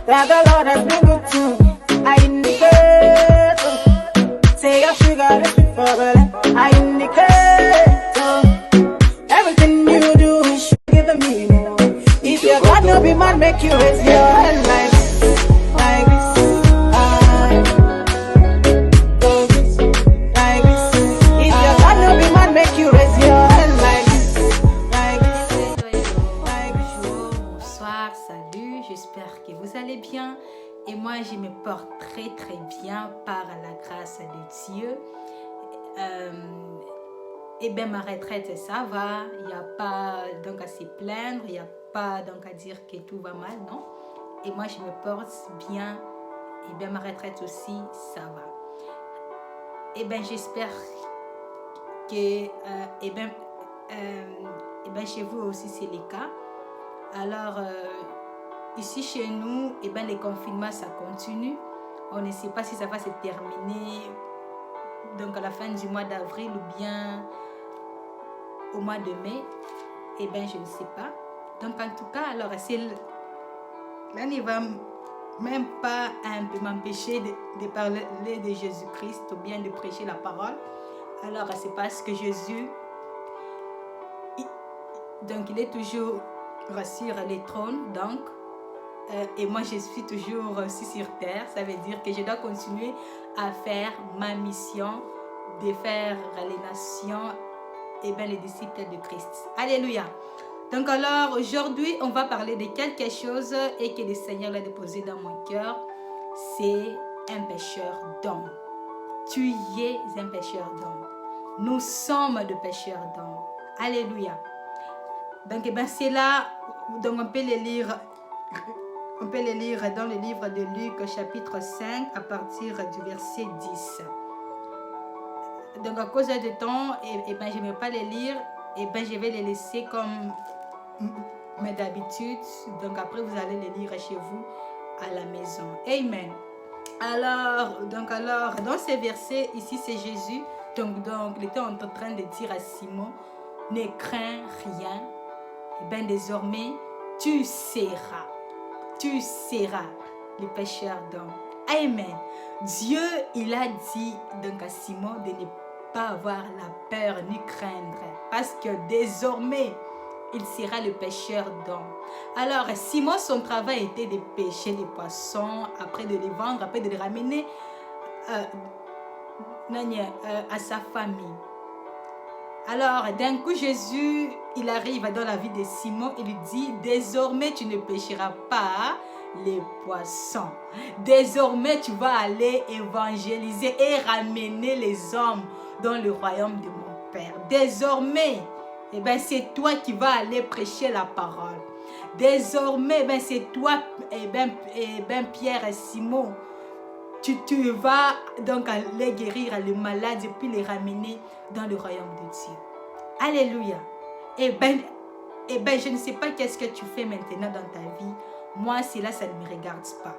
that the Lord has been good to me. I indicate, say your sugar is sweet for belly. I indicate, everything you do is giving me more. If your God no be man, make you raise your hand like this, like this. Like this. If your God no be man, make you raise your hand like this, like this. Bonjour, bonsoir, salut, j'espère que vous allez bien et moi je me porte très bien par la grâce de Dieu. Et bien ma retraite ça va, il n'y a pas donc à se plaindre, il n'y a pas donc à dire que tout va mal, non. Et moi je me porte bien et bien ma retraite aussi ça va. Et bien j'espère que chez vous aussi c'est le cas. Alors ici chez nous, les confinements ça continue. On ne sait pas si ça va se terminer donc à la fin du mois d'avril ou bien au mois de mai. Je ne sais pas. Donc en tout cas, alors là ne va même pas un peu m'empêcher de parler de Jésus-Christ ou bien de prêcher la parole. Alors c'est parce que Jésus, donc il est toujours sur le trône, donc et moi je suis toujours aussi sur terre. Ça veut dire que je dois continuer à faire ma mission de faire les nations les disciples de Christ. Alléluia. Donc alors aujourd'hui on va parler de quelque chose et que le Seigneur l'a déposé dans mon cœur. C'est un pécheur d'hommes. Tu es un pécheur d'hommes. Nous sommes des pécheurs d'hommes. Alléluia. Donc c'est là, donc on peut les lire dans le livre de Luc chapitre 5 à partir du verset 10. Donc à cause de temps, je ne vais pas les lire, je vais les laisser comme d'habitude. Donc après vous allez les lire chez vous à la maison. Amen. Alors dans ces versets ici c'est Jésus. Donc il était en train de dire à Simon, ne crains rien. Désormais tu seras le pécheur d'hommes. Amen. Dieu il a dit donc à Simon de ne pas avoir la peur ni craindre parce que désormais il sera le pécheur d'hommes. Alors Simon, son travail était de pêcher les poissons, après de les vendre, après de les ramener à sa famille. Alors d'un coup Jésus il arrive dans la vie de Simon, il lui dit désormais tu ne pêcheras pas les poissons. Désormais tu vas aller évangéliser et ramener les hommes dans le royaume de mon Père. Désormais c'est toi qui vas aller prêcher la parole. Désormais c'est toi Pierre et Simon. Tu vas donc aller guérir les malades et puis les ramener dans le royaume de Dieu. Alléluia. Je ne sais pas qu'est-ce que tu fais maintenant dans ta vie. Moi, cela, ça ne me regarde pas.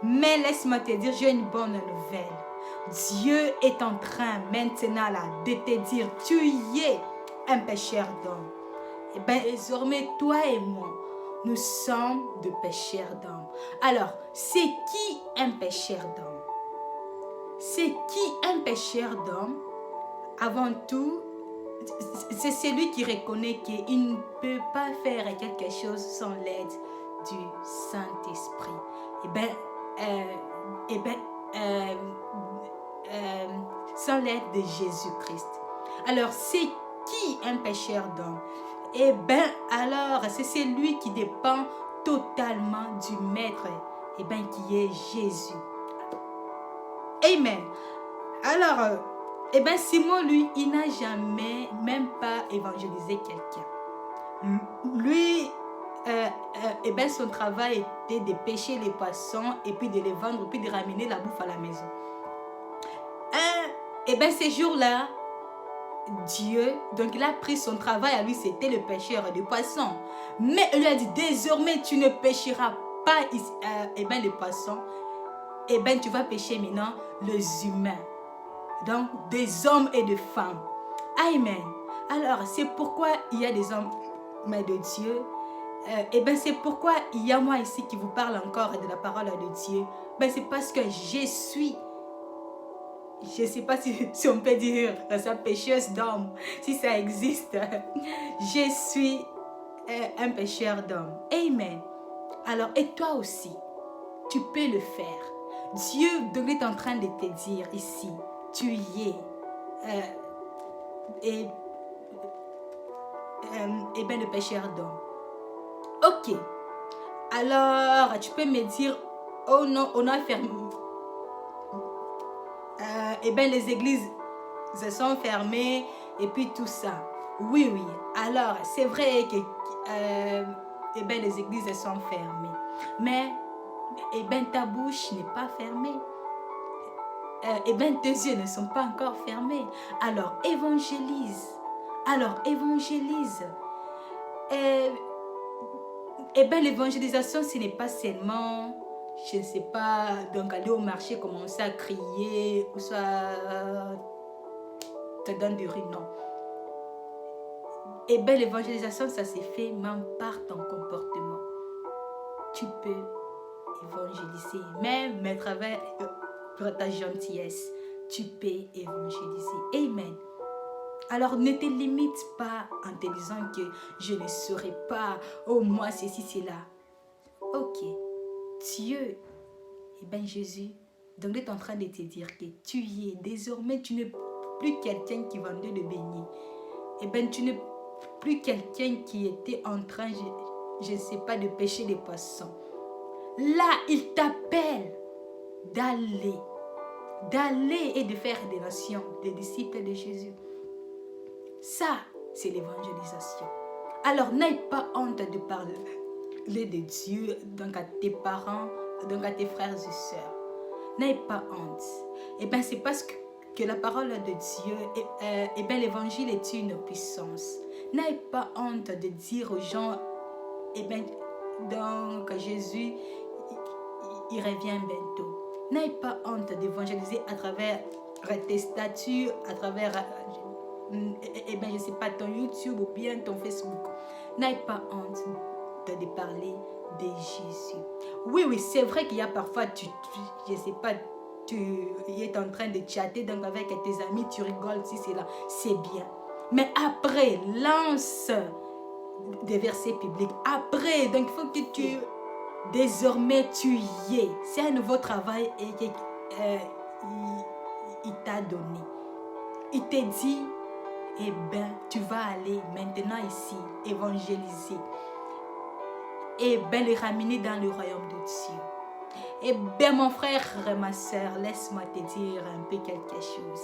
Mais laisse-moi te dire, j'ai une bonne nouvelle. Dieu est en train maintenant là, de te dire, tu es un pécheur d'hommes. Désormais, toi et moi, nous sommes des pécheurs d'hommes. Alors, c'est qui un pécheur d'hommes? C'est qui un pécheur d'hommes? Avant tout, c'est celui qui reconnaît qu'il ne peut pas faire quelque chose sans l'aide du Saint-Esprit. Sans l'aide de Jésus-Christ. Alors, c'est qui un pécheur d'hommes? Alors, c'est celui qui dépend totalement du Maître, qui est Jésus. Amen. Alors, Simon, lui, il n'a jamais, même pas évangélisé quelqu'un. Lui, son travail était de pêcher les poissons et puis de les vendre, puis de ramener la bouffe à la maison. Ces jours-là, Dieu, donc il a pris son travail à lui, c'était le pêcheur de poissons. Mais il lui a dit, désormais, tu ne pêcheras pas les poissons. Tu vas pêcher maintenant les humains. Donc, des hommes et des femmes. Amen. Alors, c'est pourquoi il y a des hommes de Dieu Et bien c'est pourquoi il y a moi ici qui vous parle encore de la parole de Dieu. Ben c'est parce que je suis, je ne sais pas si on peut dire ça, pécheuse d'homme, si ça existe. Je suis un pécheur d'homme. Amen. Alors, et toi aussi, tu peux le faire. Dieu donc est en train de te dire ici, tu y es. Et bien le pécheur d'homme. Ok. Alors, tu peux me dire, oh non, on a fermé. Eh bien, les églises se sont fermées et puis tout ça. Oui, oui. Alors, c'est vrai que eh bien, les églises sont fermées. Mais, eh bien, ta bouche n'est pas fermée. Eh bien, tes yeux ne sont pas encore fermés. Alors, évangélise. Alors, évangélise. Eh bien, l'évangélisation, ce n'est pas seulement, je ne sais pas, donc aller au marché, commencer à crier, ou soit te donne du riz, non. Eh bien, l'évangélisation, ça s'est fait même par ton comportement. Tu peux évangéliser, même à travers ta gentillesse, tu peux évangéliser. Amen. Alors ne te limite pas en te disant que je ne saurais pas, oh moi ceci, cela. Ok, Dieu, eh bien Jésus, donc est en train de te dire que tu y es. Désormais, tu n'es plus quelqu'un qui vendait le beignet. Eh bien, tu n'es plus quelqu'un qui était en train, je ne sais pas, de pêcher des poissons. Là, il t'appelle d'aller et de faire des nations, des disciples de Jésus. Ça, c'est l'évangélisation. Alors, n'aie pas honte de parler de Dieu, donc à tes parents, donc à tes frères et sœurs. N'aie pas honte. Eh bien, c'est parce que la parole de Dieu, eh bien, l'évangile est une puissance. N'aie pas honte de dire aux gens, eh bien, donc Jésus, il revient bientôt. N'aie pas honte d'évangéliser à travers tes statuts, à travers, eh bien, je ne sais pas, ton YouTube ou bien ton Facebook. N'aie pas honte de parler de Jésus. Oui, oui, c'est vrai qu'il y a parfois, je ne sais pas, tu es en train de chatter donc avec tes amis, tu rigoles, si c'est là, c'est bien. Mais après, lance des versets bibliques. Après, donc il faut que tu... Désormais, tu y es. C'est un nouveau travail et il t'a donné. Il t'a dit, eh bien, tu vas aller maintenant ici, évangéliser. Et bien, les ramener dans le royaume de Dieu. Eh bien, mon frère et ma soeur, laisse-moi te dire un peu quelque chose.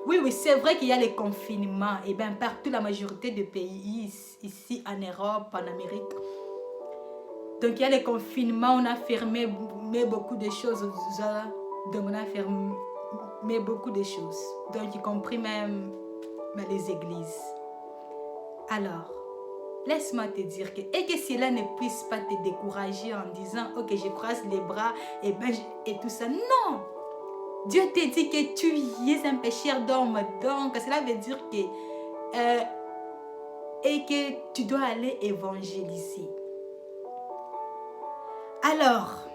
Oui, oui, c'est vrai qu'il y a les confinements. Et bien, partout, la majorité des pays, ici en Europe, en Amérique. Donc, il y a les confinements, on a fermé beaucoup de choses. Donc, on a fermé beaucoup de choses. Donc, y compris même les églises. Alors, laisse-moi te dire que, et que cela ne puisse pas te décourager en disant, ok, je croise les bras et tout ça. Non! Dieu te dit que tu es un pécheur d'homme. Donc, cela veut dire que, et que tu dois aller évangéliser. Alors,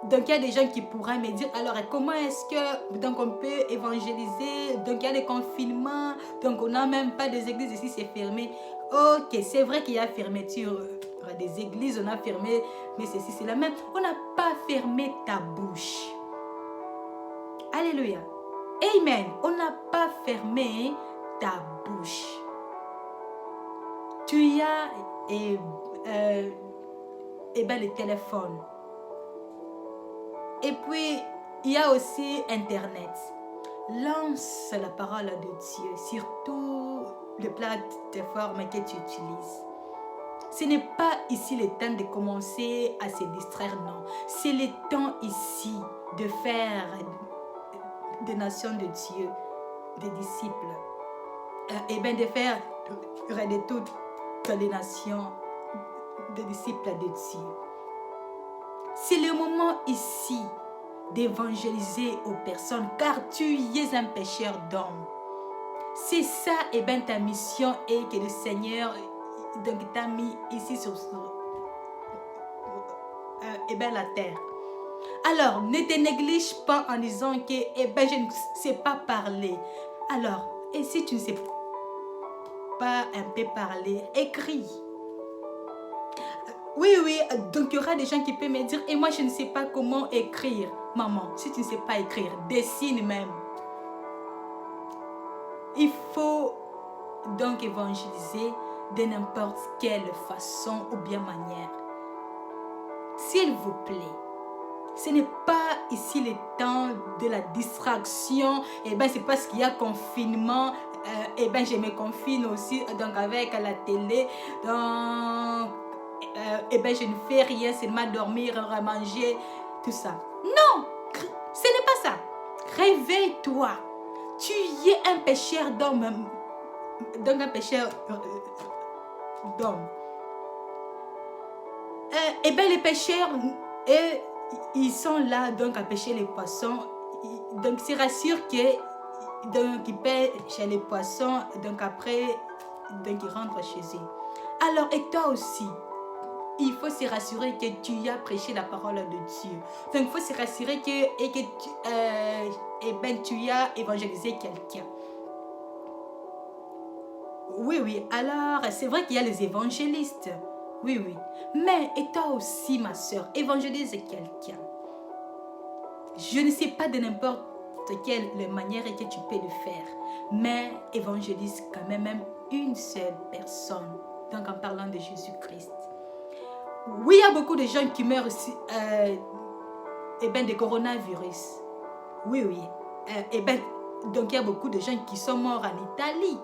donc il y a des gens qui pourraient me dire, alors comment est-ce que donc on peut évangéliser, donc il y a des confinements, donc on n'a même pas des églises ici, c'est fermé. Ok, c'est vrai qu'il y a fermeture des églises, on a fermé, mais ceci, c'est la même. On n'a pas fermé ta bouche. Alléluia. Amen. On n'a pas fermé ta bouche. Tu as... et bien le téléphone. Et puis, il y a aussi Internet. Lance la parole de Dieu sur toutes les plateformes que tu utilises. Ce n'est pas ici le temps de commencer à se distraire, non. C'est le temps ici de faire des nations de Dieu, des disciples. Et bien de faire de toutes les nations des disciples de Dieu. C'est le moment ici d'évangéliser aux personnes, car tu es un pécheur d'hommes. C'est ça, et bien ta mission est que le Seigneur t'a mis ici sur la terre. Alors, ne te néglige pas en disant que je ne sais pas parler. Alors, et si tu ne sais pas un peu parler, écris. Oui, donc il y aura des gens qui peuvent me dire, et moi je ne sais pas comment écrire. Maman, si tu ne sais pas écrire, dessine même. Il faut donc évangéliser de n'importe quelle façon ou bien manière. S'il vous plaît, ce n'est pas ici le temps de la distraction. C'est parce qu'il y a confinement. Je me confine aussi donc avec la télé. Donc, je ne fais rien, seulement dormir, manger, tout ça. Non, ce n'est pas ça. Réveille-toi. Tu es un pécheur d'homme. Donc un pécheur d'homme. Les pécheurs, ils sont là donc à pêcher les poissons. Donc c'est rassure qu'ils pêchent les poissons. Donc après, donc ils rentrent chez eux. Alors, et toi aussi, il faut se rassurer que tu as prêché la parole de Dieu. Donc il faut se rassurer que tu as évangélisé quelqu'un. Oui. Alors, c'est vrai qu'il y a les évangélistes. Oui. Mais, et toi aussi, ma soeur, évangélise quelqu'un. Je ne sais pas de n'importe quelle manière que tu peux le faire. Mais évangélise quand même une seule personne. Donc, en parlant de Jésus-Christ. Oui, il y a beaucoup de gens qui meurent aussi, de coronavirus. Oui. Donc, il y a beaucoup de gens qui sont morts en Italie.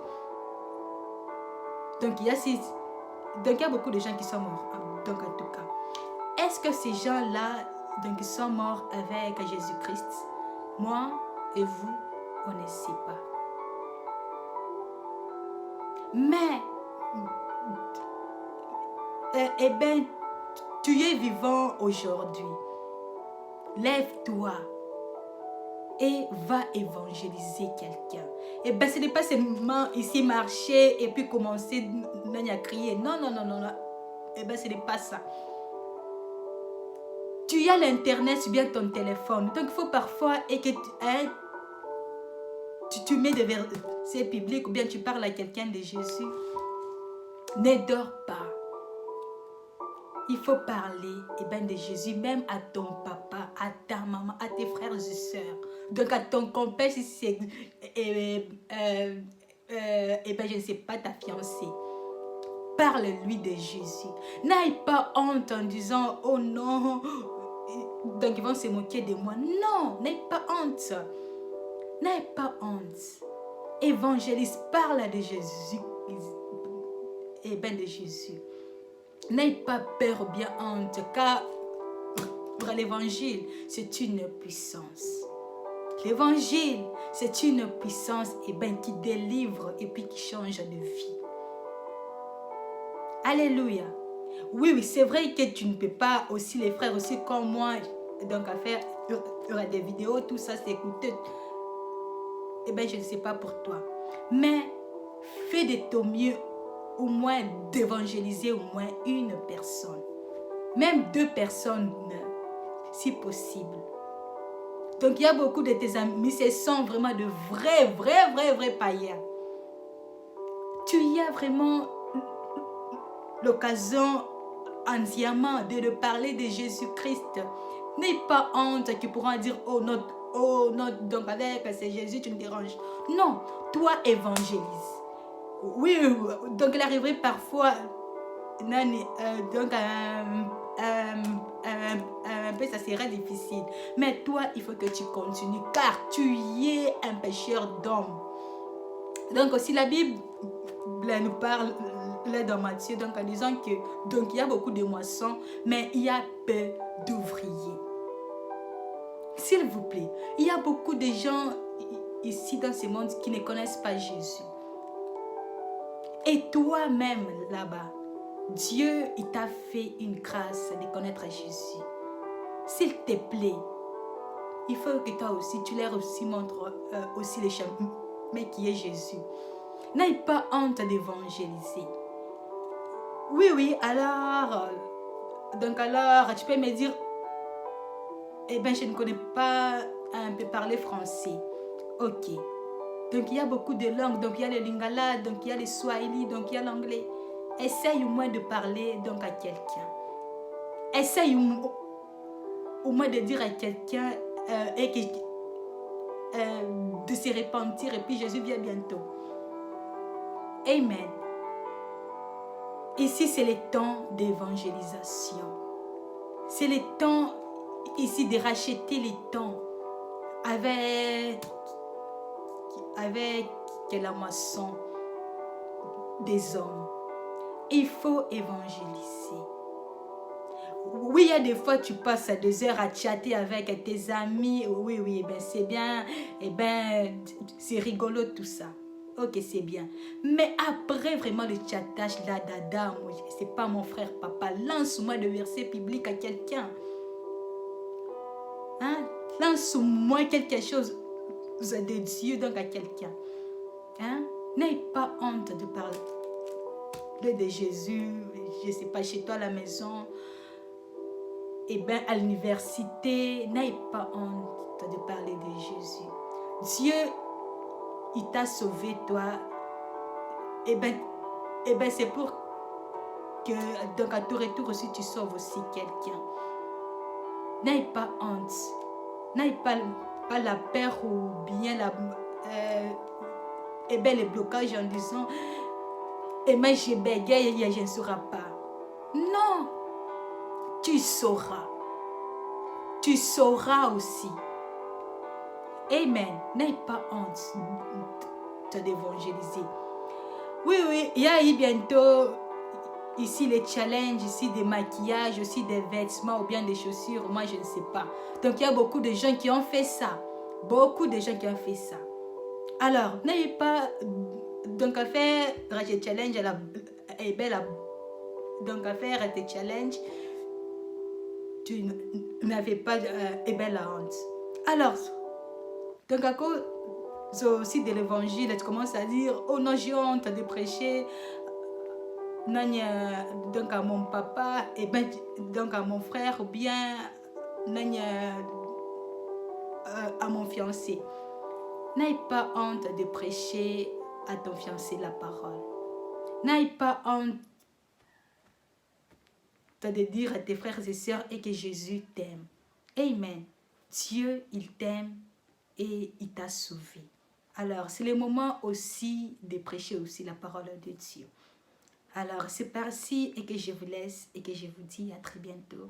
Donc, il y a beaucoup de gens qui sont morts. Donc, en tout cas, est-ce que ces gens-là donc, sont morts avec Jésus-Christ? Moi et vous, on ne sait pas. Mais, tu es vivant aujourd'hui. Lève-toi et va évangéliser quelqu'un. Ce n'est pas seulement ici marcher et puis commencer à crier. Non. Ce n'est pas ça. Tu as l'internet sur bien ton téléphone. Donc il faut parfois que tu mets des versets bibliques ou bien tu parles à quelqu'un de Jésus. Ne dors pas. Il faut parler de Jésus même à ton papa, à ta maman, à tes frères et sœurs. Donc à ton compère si c'est je ne sais pas, ta fiancée. Parle-lui de Jésus. N'aie pas honte en disant oh non, donc ils vont se moquer de moi. Non, n'aie pas honte. N'aie pas honte. Évangélise, parle de Jésus. De Jésus. N'aie pas peur ou bien honte, car l'évangile, c'est une puissance. L'évangile, c'est une puissance qui délivre et puis qui change de vie. Alléluia. Oui, c'est vrai que tu ne peux pas aussi, les frères aussi comme moi, donc à faire des vidéos, tout ça, c'est écouter. Je ne sais pas pour toi. Mais fais de ton mieux au moins d'évangéliser au moins une personne. Même 2 personnes, si possible. Donc il y a beaucoup de tes amis, ce sont vraiment de vrais païens. Tu y as vraiment l'occasion entièrement de parler de Jésus-Christ. N'aie pas honte qui pourront dire oh non, donc avec c'est Jésus, tu me déranges. Non, toi évangélise. Oui, donc il arriverait parfois donc un peu ça serait difficile. Mais toi, il faut que tu continues car tu es un pécheur d'homme. Donc aussi la Bible nous parle dans Matthieu donc en disant que donc il y a beaucoup de moissons mais il y a peu d'ouvriers. S'il vous plaît, il y a beaucoup de gens ici dans ce monde qui ne connaissent pas Jésus. Et toi-même là-bas, Dieu il t'a fait une grâce de connaître Jésus. S'il te plaît, il faut que toi aussi tu leur aussi montres aussi les chemins qui est Jésus. N'aie pas honte d'évangéliser. Oui, alors, donc alors, tu peux me dire, eh bien, je ne connais pas un peu parler français. Ok. Donc, il y a beaucoup de langues. Donc, il y a le lingala, donc il y a le swahili, donc il y a l'anglais. Essaye au moins de parler donc à quelqu'un. Essaye au moins de dire à quelqu'un de se repentir et puis Jésus vient bientôt. Amen. Ici, c'est le temps d'évangélisation. C'est le temps ici de racheter les temps avec la moisson des hommes. Il faut évangéliser. Oui, il y a des fois tu passes 2 heures à chatter avec tes amis. Oui, ben c'est bien. Ben c'est rigolo tout ça. Ok, c'est bien. Mais après vraiment le chattage, là, dada, moi, c'est pas mon frère, papa. Lance-moi le verset biblique à quelqu'un. Hein? Lance-moi quelque chose de Dieu donc à quelqu'un. Hein? N'aie pas honte de parler de Jésus, je sais pas, chez toi à la maison, à l'université. N'aie pas honte de parler de Jésus. Dieu, il t'a sauvé toi. C'est pour que donc à ton retour aussi tu sauves aussi quelqu'un. N'aie pas honte. N'aie pas la peur ou bien le blocage en disant je bégaye, je ne saurai pas. Non, tu sauras. Tu sauras aussi. Amen. N'aie pas honte d'évangéliser. Oui, il y a eu bientôt ici les challenges, ici des maquillages, aussi des vêtements ou bien des chaussures, moi je ne sais pas. Donc il y a beaucoup de gens qui ont fait ça. Beaucoup de gens qui ont fait ça. Alors, n'ayez pas donc à faire des challenges donc à faire des challenges, tu n'avais pas la honte. Alors, donc à cause aussi de l'évangile, tu commences à dire, oh non, j'ai honte de prêcher donc à mon papa, donc à mon frère, ou bien à mon fiancé. N'aie pas honte de prêcher à ton fiancé la parole. N'aie pas honte de dire à tes frères et sœurs et que Jésus t'aime. Amen. Dieu, il t'aime et il t'a sauvé. Alors, c'est le moment aussi de prêcher aussi la parole de Dieu. Alors, c'est par-ci et que je vous laisse et que je vous dis à très bientôt.